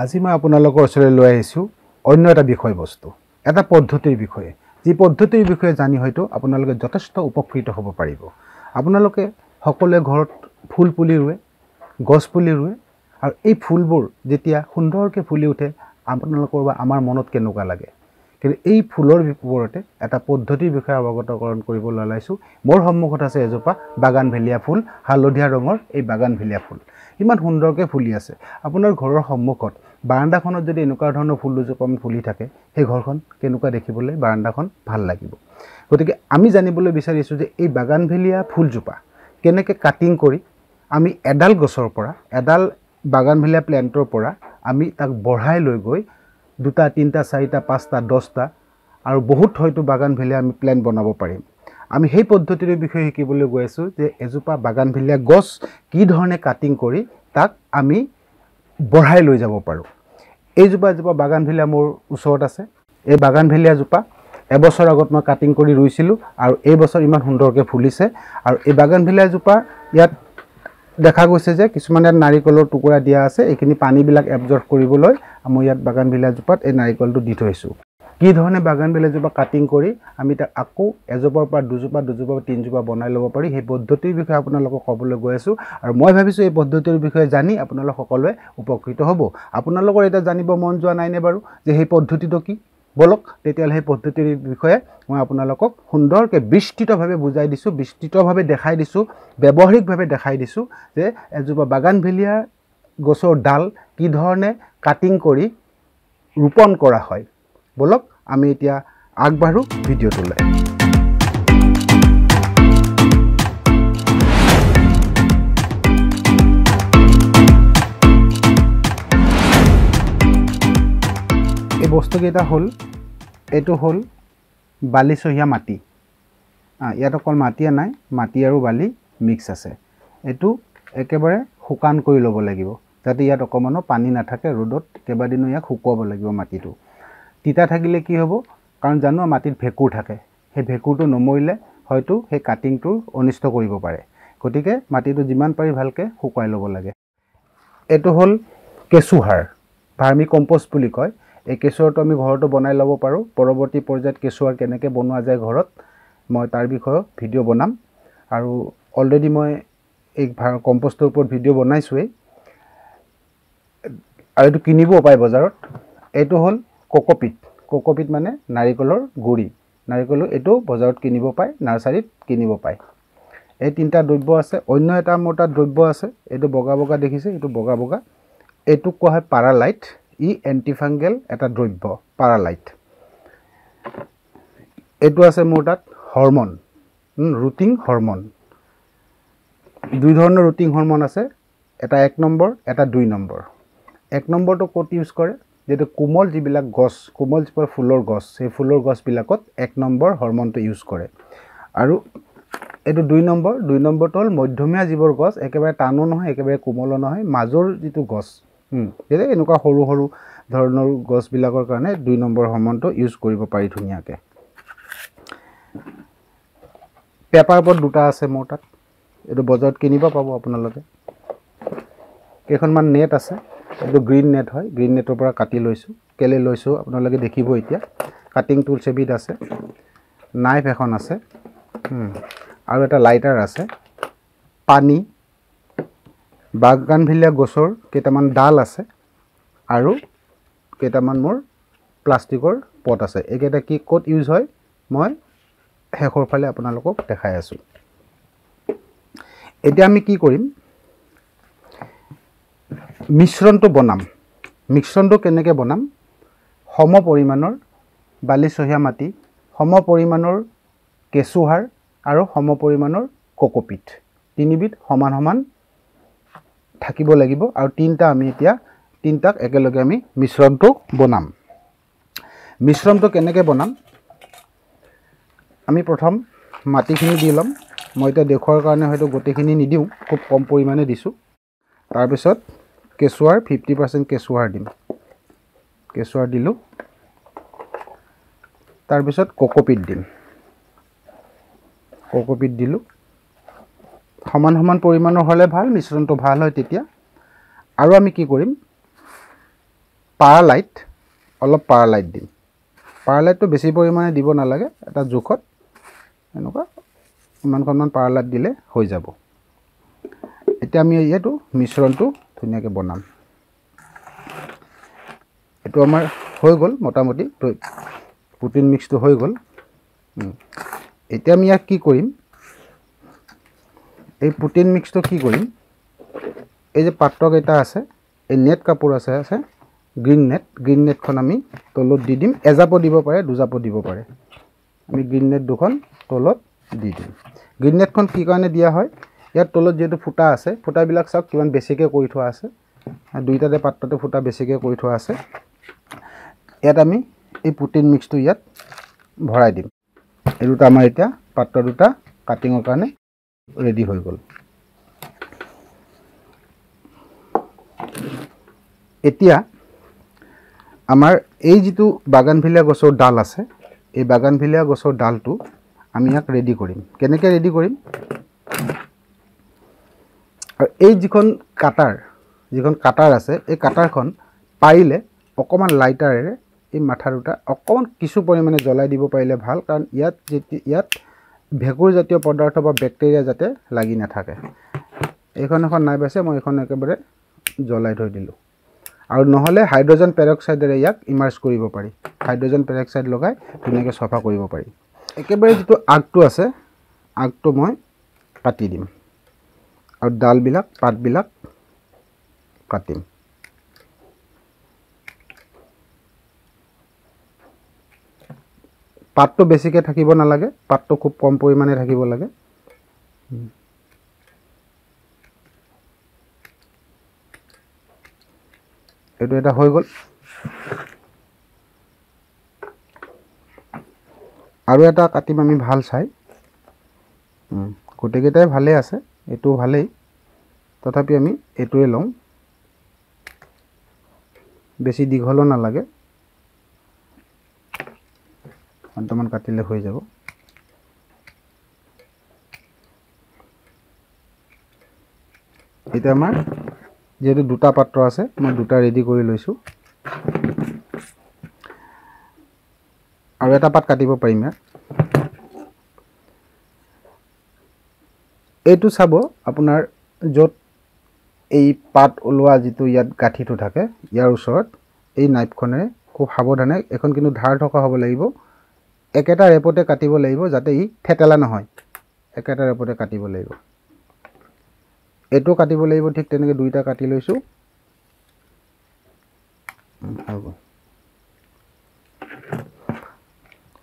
আজি মই আপোনালোকৰ ওচৰলৈ লৈ আহিছোঁ অন্য এটা বিষয়বস্তু, এটা পদ্ধতিৰ বিষয়ে। যি পদ্ধতিৰ বিষয়ে জানি হয়তো আপোনালোকে যথেষ্ট উপকৃত হ'ব পাৰিব। আপোনালোকে সকলোৱে ঘৰত ফুল পুলি ৰুৱে, গছ পুলি ৰুৱে, আৰু এই ফুলবোৰ যেতিয়া সুন্দৰকৈ ফুলি উঠে আপোনালোকৰ বা আমাৰ মনত কেনেকুৱা লাগে। কিন্তু এই ফুলৰ ওপৰতে এটা পদ্ধতিৰ বিষয়ে অৱগতকৰণ কৰিবলৈ ওলাইছোঁ। মোৰ সন্মুখত আছে এজোপা বাগানভেলিয়া ফুল, হালধীয়া ৰঙৰ এই বাগানভেলিয়া ফুল। ইমান সুন্দৰকৈ ফুলি আছে। আপোনাৰ ঘৰৰ সন্মুখত বাৰান্দাখনত যদি এনেকুৱা ধৰণৰ ফুল দুজোপামান ফুলি থাকে, সেই ঘৰখন কেনেকুৱা দেখিবলৈ, বাৰান্দাখন ভাল লাগিব। গতিকে আমি জানিবলৈ বিচাৰিছোঁ যে এই বাগানভেলিয়া ফুলজোপা কেনেকৈ কাটিং কৰি আমি এডাল গছৰ পৰা, এডাল বাগানভেলিয়া প্লেণ্টৰ পৰা আমি তাক বঢ়াই লৈ গৈ 2টা 3টা 4টা 5টা 10টা আৰু বহুত হয়তো বাগানভেলিয়া আমি প্লেণ্ট বনাব পাৰিম। আমি সেই পদ্ধতিৰ বিষয়ে শিকিবলৈ গৈ আছোঁ যে এজোপা বাগানভেলিয়া গছ কি ধৰণে কাটিং কৰি তাক আমি বঢ়াই লৈ যাব পাৰোঁ। এইজোপা বাগানভেলিয়া মোৰ ওচৰত আছে। এই বাগানভেলিয়াজোপা এবছৰ আগত মই কাটিং কৰি ৰুইছিলোঁ আৰু এই বছৰ ইমান সুন্দৰকৈ ফুলিছে। আৰু এই বাগানভেলিয়াজোপা ইয়াত দেখা গৈছে যে কিছুমান ইয়াত নাৰিকলৰ টুকুৰা দিয়া আছে। এইখিনি পানীবিলাক এবজৰ্ব কৰিবলৈ মই ইয়াত বাগানভেলিয়াজোপাত এই নাৰিকলটো দি থৈছোঁ। কি ধৰণে বাগানভেলিয়াজোপা কাটিং কৰি আমি তাক আকৌ এজোপাৰ পৰা দুজোপা 3জোপা বনাই ল'ব পাৰি, সেই পদ্ধতিৰ বিষয়ে আপোনালোকক ক'বলৈ গৈ আছোঁ। আৰু মই ভাবিছোঁ এই পদ্ধতিৰ বিষয়ে জানি আপোনালোক সকলোৱে উপকৃত হ'ব। আপোনালোকৰ এতিয়া জানিব মন যোৱা নাইনে বাৰু যে সেই পদ্ধতিটো কি? বলক তেতিয়াহ'লে সেই পদ্ধতিৰ বিষয়ে মই আপোনালোকক সুন্দৰকৈ বিস্তৃতভাৱে বুজাই দিছোঁ, বিস্তৃতভাৱে দেখাই দিছোঁ, ব্যৱহাৰিকভাৱে দেখাই দিছোঁ যে এজোপা বাগানভেলিয়া গছৰ ডাল কি ধৰণে কাটিং কৰি ৰোপণ কৰা হয়। বলক আমি এতিয়া আগবাঢ়ো ভিডিঅ'টোলৈ। এই বস্তুকেইটা হ'ল, এইটো হ'ল বালিচহীয়া মাটি। ইয়াত অকল মাটিয়ে নাই, মাটি আৰু বালি মিক্স আছে। এইটো একেবাৰে শুকান কৰি ল'ব লাগিব যাতে ইয়াত অকণমানো পানী নাথাকে। ৰ'দত কেইবাদিনো ইয়াক শুকুৱাব লাগিব মাটিটো। তিতা থাকিলে কি হ'ব, কাৰণ জানো মাটিত ভেঁকুৰ থাকে, সেই ভেঁকুৰটো নমৰিলে হয়তো সেই কাটিংটো অনিষ্ট কৰিব পাৰে। গতিকে মাটিটো যিমান পাৰি ভালকৈ শুকুৱাই ল'ব লাগে। এইটো হ'ল কেঁচুসাৰ, ভাৰ্মি কম্পষ্ট বুলি কয়। এই কেঁচুসাৰটো আমি ঘৰতো বনাই ল'ব পাৰোঁ। পৰৱৰ্তী পৰ্যায়ত কেঁচুসাৰ কেনেকৈ বনোৱা যায় ঘৰত মই তাৰ বিষয়ে ভিডিঅ' বনাম। আৰু অলৰেডি মই এই কম্পষ্টৰ ওপৰত ভিডিঅ' বনাইছোঁৱেই, আৰু এইটো কিনিবও পায় বজাৰত। এইটো হ'ল কোকোপিট। কোকোপিট মানে নাৰিকলৰ গুড়ি। নাৰিকলৰ এইটো বজাৰত কিনিব পায়, নাৰ্চাৰীত কিনিব পায়। এই 3টা দ্ৰব্য আছে। অন্য এটা মোৰ তাত দ্ৰব্য আছে, এইটো বগা বগা দেখিছে, এইটো বগা বগা। এইটোক কোৱা হয় পাৰালাইট। ই এণ্টিফাংগেল এটা দ্ৰব্য, পাৰালাইট। এইটো আছে মোৰ তাত হৰমন, ৰুটিং হৰমন। 2 ধৰণৰ ৰুটিং হৰমন আছে, এটা 1 নম্বৰ, এটা 2 নম্বৰ। 1 নম্বৰটো ক'ত ইউজ কৰে, যিটো কোমল যিবিলাক গছ, কোমল যিবোৰ ফুলৰ গছ, সেই ফুলৰ গছবিলাকত 1 নম্বৰ হৰমনটো ইউজ কৰে। আৰু এইটো 2 নম্বৰ। 2 নম্বৰটো হ'ল মধ্যমীয়া যিবোৰ গছ, একেবাৰে টানো নহয়, একেবাৰে কোমলো নহয়, মাজৰ যিটো গছ, এতিয়া এনেকুৱা সৰু সৰু ধৰণৰ গছবিলাকৰ কাৰণে 2 নম্বৰ হৰমনটো ইউজ কৰিব পাৰি ধুনীয়াকৈ। পেপাৰ বট 2টা আছে মোৰ তাত, এইটো বজাৰত কিনিব পাব আপোনালোকে। কেইখনমান নেট আছে, এইটো গ্ৰীণ নেট হয়, গ্ৰীণ নেটৰ পৰা কাটি লৈছোঁ। কেলৈ লৈছোঁ আপোনালোকে দেখিব এতিয়া। কাটিং টুলছ এবিধ আছে, নাইফ এখন আছে, আৰু এটা লাইটাৰ আছে, পানী, বাগানভেলিয়া গছৰ কেইটামান ডাল আছে, আৰু কেইটামান মোৰ প্লাষ্টিকৰ পট আছে। এইকেইটা কি ক'ত ইউজ হয় মই শেষৰ ফালে আপোনালোকক দেখাই আছোঁ। এতিয়া আমি কি কৰিম, মিশ্ৰণটো বনাম। মিশ্ৰণটো কেনেকৈ বনাম, সম পৰিমাণৰ বালিচহীয়া মাটি, সম পৰিমাণৰ কেঁচুসাৰ আৰু সম পৰিমাণৰ কোকোপিট, 3বিধ সমান সমান থাকিব লাগিব। আৰু 3টা আমি এতিয়া 3টাক একেলগে আমি মিশ্ৰণটো বনাম। মিশ্ৰণটো কেনেকৈ বনাম, আমি প্ৰথম মাটিখিনি দি ল'ম। মই এতিয়া দেখুৱাৰ কাৰণে হয়তো গোটেইখিনি নিদিওঁ, খুব কম পৰিমাণে দিছোঁ। তাৰপিছত কেঁচুসাৰ 50% কেঁচুসাৰ দিম, কেঁচুসাৰ দিলোঁ। তাৰপিছত কোকোপিট দিম, কোকোপিট দিলোঁ। সমান সমান পৰিমাণৰ হ'লে ভাল, মিশ্ৰণটো ভাল হয় তেতিয়া। আৰু আমি কি কৰিম, পাৰালাইট অলপ পাৰালাইট দিম পাৰালাইটটো বেছি পৰিমাণে দিব নালাগে এটা জোখত এনেকুৱা ইমানখনমান পাৰালাইট দিলে হৈ যাব এতিয়া আমি এইটো মিশ্ৰণটো ধুনীয়াকৈ বনাম এইটো আমাৰ হৈ গ'ল মোটামুটি প্ৰটিন মিক্সটো হৈ গ'ল এতিয়া আমি ইয়াক কি কৰিম এই প্ৰটিন মিক্সটো কি কৰিম এই যে পাত্ৰকেইটা আছে এই নেট কাপোৰ আছে গ্ৰীণ নেটখন আমি তলত দি দিম এজাপো দিব পাৰে দুজাপো দিব পাৰে আমি গ্ৰীণ নেট দুখন তলত দি দিম গ্ৰীণ নেটখন কি কাৰণে দিয়া হয় ইয়াত তলত যেটো ফুটা আছে ফুটাবিলাক চাওক কিমান বেছিকৈ কৰি থোৱা আছে দুইটাতে পাত্ৰতে ফুটা বেছিকৈ কৰি থোৱা আছে ইয়াত আমি এই প্ৰটিন মিক্সটো ইয়াত ভৰাই দিম এই দুটা আমাৰ এতিয়া পাত্ৰ দুটা কাটিঙৰ কাৰণে ৰেডি হৈ গ'ল এতিয়া আমাৰ এই যেটো বাগানভিলিয়া গছৰ ডাল আছে এই বাগানভিলিয়া গছৰ ডালটো আমি ইয়াক ৰেডি কৰিম কেনেকৈ ৰেডি কৰিম আৰু এই যিখন কাটাৰ আছে এই কাটাৰখন পাৰিলে অকমান লাইটাৰেৰে এই মাথা দুটা অকমান কিছু পৰিমাণে জ্বলাই দিব পাৰিলে ভাল কাৰণ ইয়াত ভেকুৰ জাতীয় পদাৰ্থ বা বেক্টেৰিয়া যাতে লাগি নাথাকে এইখন নাই পাইছে মই এইখন একেবাৰে জ্বলাই থৈ দিলোঁ আৰু নহলে হাইড্ৰোজেন পেৰক্সাইডেৰে ইয়াক ইমাৰ্জ কৰিব পাৰি হাইড্ৰোজেন পেৰক্সাইড লগাই ধুনীয়াকৈ সফা কৰিব পাৰি একেবাৰে যেটো আগটো আছে আগটো মই কাটি দিম আৰু ডালবিলাক পাতবিলাক কাটিম পাতটো বেছিকৈ থাকিব নালাগে পাতটো খুব কম পৰিমাণে থাকিব লাগে এইটো এটা হৈ গ'ল আৰু এটা কাটিম আমি ভাল চাই গোটেইকেইটাই ভালে আছে এইটো ভালেই তথাপি আমি এইটোৱে লওঁ বেছি দীঘল নালাগে অন্তমান কাটিলে হৈ যাব এটা আমাৰ যেটো দুটা পাত্ৰ আছে মই দুটা ৰেডি কৰি লৈছো আৰু এটা পাত কাটিব পাৰিম এইটো চাব আপোনাৰ যত এই পাত ওলোৱা যেটো ইয়াত গাঠিটো থাকে ইয়াৰ ওচৰত এই নাইফখনেৰে খুব সাৱধানে এখন কিন্তু ধাৰ থকা হ'ব লাগিব একেটা ৰেপতে কাটিব লাগিব যাতে ই থেতেলা নহয় একেটা ৰেপতে কাটিব লাগিব এটো কাটিব লাগিব ঠিক তেনেকৈ দুইটা কাটি লৈছো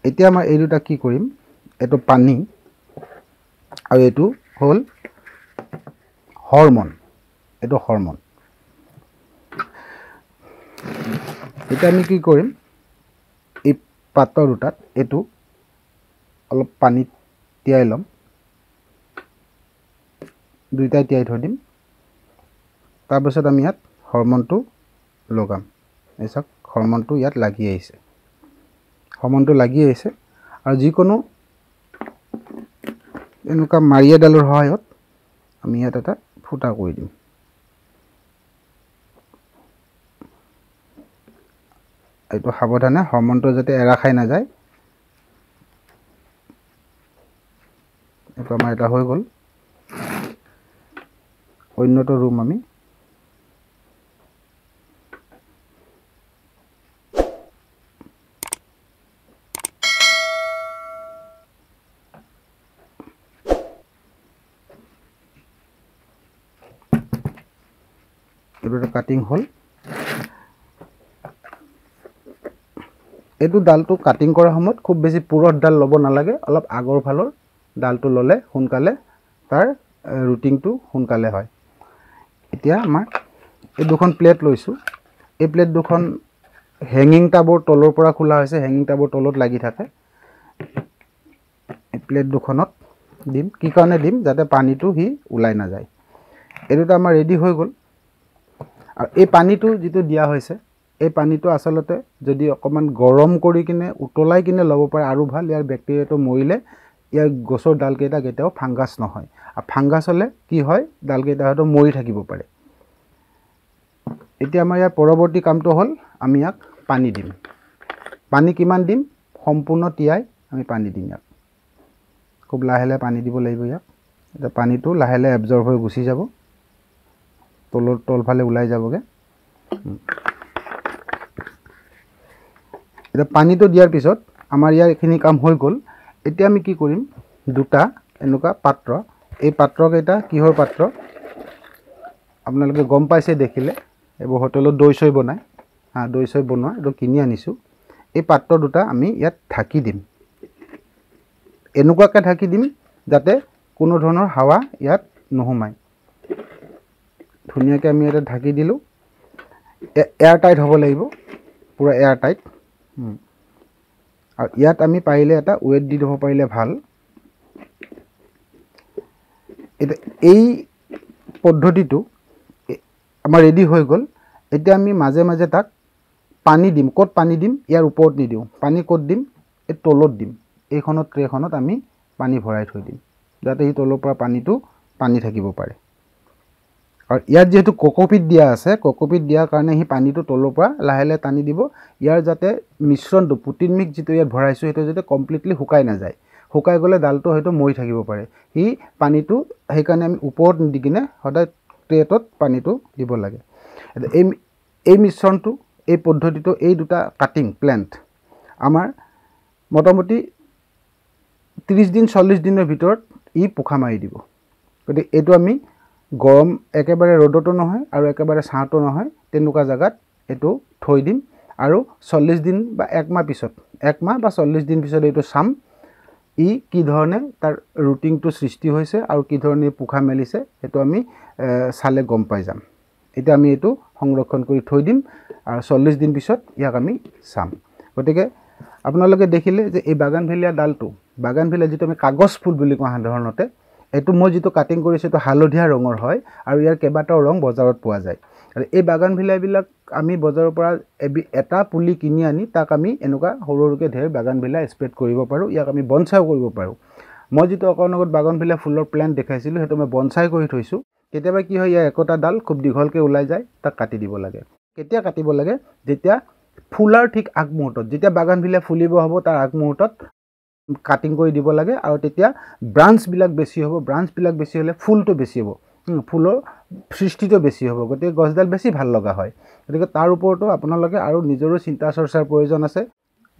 এতিয়া মই এই দুটা কি কৰিম এটো পানী আৰু এটো হল হৰমন এটো হৰমন এতিয়া আমি কি কৰিম এই পাত্ৰ দুটাত এটো অলপ পানী তিয়াই লম দুইটা তিয়াই থৈ দিম তাৰ পিছত আমি ইয়াত হৰমনটো লগাম এই চাওক হৰমনটো ইয়াত লাগি আহিছে হৰমনটো লাগি আহিছে আৰু যিকোনো এনেকুৱা মাৰিয়া ডালৰ সহায়ত আমি ইয়াত এটা ফুটা কৰি দিম এইটো সাৱধানে হৰমনটো যাতে এৰা খাই না যায় এইটো আমাৰ এটা হৈ গ'ল অন্যটো ৰুম আমি এটা কাটিং হল এইটো ডালটো কাটিং কৰাৰ সময়ত খুব বেছি পুৰত ডাল ল'ব নালাগে অলপ আগৰ ফালৰ ডালটো ললে সোনকালে তাৰ ৰুটিংটো সোনকালে হয় এতিয়া আমাৰ এই দুখন প্লেট লৈছো এই প্লেট দুখন হেঙ্গিং টাবৰ তলৰ পৰা খোলা হৈছে হেঙ্গিং টাবৰ তলত লাগি থাকে এই প্লেট দুখনত দিম কি কাৰণে দিম যাতে পানীটো হি উলাই না যায় এটোটা আমাৰ ৰেডি হৈ গ'ল আৰু এই পানীটো যেটো দিয়া হৈছে এই পানীটো আসলতে যদি অকমান গৰম কৰি কিনে উতলাই কিনে লব পাৰে আৰু ভাল ইয়াৰ বেক্টেৰিয়াটো মৰিলে ইয়াৰ গছৰ ডালকেইটা কেতিয়াও ফাংগাছ নহয় আৰু ফাংগাছ হলে কি হয় ডালকেইটা হয়তো মৰি থাকিব পাৰে এতিয়া আমাৰ ইয়াৰ পৰৱৰ্তী কামটো হ'ল আমি ইয়াক পানী দিম। পানী কিমান দিম? সম্পূৰ্ণ তিয়াই আমি পানী দিম ইয়াক। খুব লাহে লাহে পানী দিব লাগিব ইয়াক। এতিয়া পানীটো লাহে লাহে এবজৰ্ব হৈ গুচি যাব, তলফালে ওলাই যাবগৈ। এতিয়া পানীটো দিয়াৰ পিছত আমাৰ ইয়াৰ এইখিনি কাম হৈ গ'ল। এতিয়া আমি কি কৰিম, দুটা এনেকুৱা পাত্ৰ, এই পাত্ৰকেইটা কিহৰ পাত্ৰ আপোনালোকে গম পাইছে দেখিলে, এইবোৰ হোটেলত দৈ চৈ বনায়, দৈ চৈ বনোৱা, এইটো কিনি আনিছোঁ। এই পাত্ৰ দুটা আমি ইয়াত ঢাকি দিম, এনেকুৱাকৈ ঢাকি দিম যাতে কোনো ধৰণৰ হাৱা ইয়াত নোসোমায়। ধুনীয়াকৈ আমি ইয়াতে ঢাকি দিলোঁ। এয়াৰ টাইট হ'ব লাগিব, পূৰা এয়াৰ টাইট। আৰু ইয়াত আমি পাৰিলে এটা ৱেট দি দিব পাৰিলে ভাল। এতিয়া এই পদ্ধতিটো আমাৰ ৰেডি হৈ গ'ল। এতিয়া আমি মাজে মাজে তাক পানী দিম। ক'ত পানী দিম? ইয়াৰ ওপৰত নিদিওঁ। পানী ক'ত দিম? এই তলত দিম। এইখনত ট্ৰেখনত আমি পানী ভৰাই থৈ দিম, যাতে এই তলৰ পৰা পানী থাকিব পাৰে। আৰু ইয়াত যিহেতু কক'পিট দিয়া আছে, কক'পিট দিয়াৰ কাৰণে সি পানীটো তলৰ পৰা লাহে লাহে টানি দিব। ইয়াৰ যাতে মিশ্ৰণটো, পুটিন মিক্স যিটো ইয়াত ভৰাইছোঁ, সেইটো যাতে কমপ্লিটলি শুকাই নাযায়। শুকাই গ'লে ডালটো হয়তো মৰি থাকিব পাৰে। সি পানীটো সেইকাৰণে আমি ওপৰত নিদি কিনে সদায় ট্ৰেটোত পানীটো দিব লাগে। এই মিশ্ৰণটো, এই পদ্ধতিটো, এই দুটা কাটিং প্লেণ্ট আমাৰ মোটামুটি 30 দিন 40 দিনৰ ভিতৰত ই পোখা মাৰি দিব। গতিকে এইটো আমি গৰম, একেবাৰে ৰ'দতো নহয় আৰু একেবাৰে ছাঁতো নহয়, তেনেকুৱা জেগাত এইটো থৈ দিম। আৰু 40 দিন বা 1 মাহ পিছত, 1 মাহ বা 40 দিন পিছত এইটো চাম, ই কি ধৰণে তাৰ ৰুটিংটো সৃষ্টি হৈছে আৰু কি ধৰণে পোখা মেলিছে, সেইটো আমি চালে গম পাই যাম। এতিয়া আমি এইটো সংৰক্ষণ কৰি থৈ দিম আৰু 40 দিন পিছত ইয়াক আমি চাম। গতিকে আপোনালোকে দেখিলে যে এই বাগানভেলিয়া ডালটো, বাগানভেলিয়া যিটো আমি কাগজ ফুল বুলি কওঁ সাধাৰণতে, এইটো মই যিটো কাটিং কৰিছোঁ এইটো হালধীয়া ৰঙৰ হয় আৰু ইয়াৰ কেইবাটাও ৰং বজাৰত পোৱা যায়। আৰু এই বাগানভেলিয়াবিলাক আমি বজাৰৰ পৰা এটা পুলি কিনি আনি তাক আমি এনেকুৱা সৰু সৰুকৈ ঢেৰ বাগানভেলিয়া স্প্ৰেড কৰিব পাৰোঁ। ইয়াক আমি বনচাইও কৰিব পাৰোঁ। মই যিটো অকণ আগত বাগানভেলিয়া ফুলৰ প্লেণ্ট দেখাইছিলোঁ, সেইটো মই বনচাই কৰি থৈছোঁ। কেতিয়াবা কি হয়, ইয়াৰ একোটা ডাল খুব দীঘলকৈ ওলাই যায়, তাক কাটি দিব লাগে। কেতিয়া কাটিব লাগে? যেতিয়া ফুলাৰ ঠিক আগমুহূৰ্তত, যেতিয়া বাগানভেলিয়া ফুলিব হ'ব তাৰ আগমুহূৰ্তত কাটিং কৰি দিব লাগে। আৰু তেতিয়া ব্ৰাঞ্চবিলাক বেছি হ'ব। ব্ৰাঞ্চবিলাক বেছি হ'লে ফুলটো বেছি হ'ব, ফুলৰ সৃষ্টিটো বেছি হ'ব। গতিকে গছডাল বেছি ভাল লগা হয়। গতিকে তাৰ ওপৰতো আপোনালোকে আৰু নিজৰো চিন্তা চৰ্চাৰ প্ৰয়োজন আছে।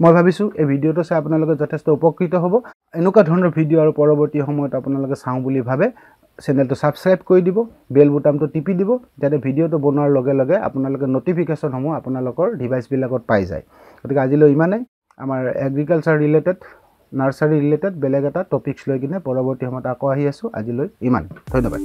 মই ভাবিছোঁ এই ভিডিঅ'টো চাই আপোনালোকে যথেষ্ট উপকৃত হ'ব। এনেকুৱা ধৰণৰ ভিডিঅ' আৰু পৰৱৰ্তী সময়ত আপোনালোকে চাওঁ বুলি ভাবে, চেনেলটো ছাবস্ক্ৰাইব কৰি দিব, বেল বুটামটো টিপি দিব, যাতে ভিডিঅ'টো বনোৱাৰ লগে লগে আপোনালোকে ন'টিফিকেশ্যনসমূহ আপোনালোকৰ ডিভাইচবিলাকত পাই যায়। গতিকে আজিলৈ ইমানেই। আমাৰ এগ্ৰিকালচাৰ ৰিলেটেড, নাৰ্চাৰী ৰিলেটেড বেলেগ এটা টপিকছ লৈ কিনে পৰৱৰ্তী সময়ত আকৌ আহি আছোঁ। আজিলৈ ইমান, ধন্যবাদ।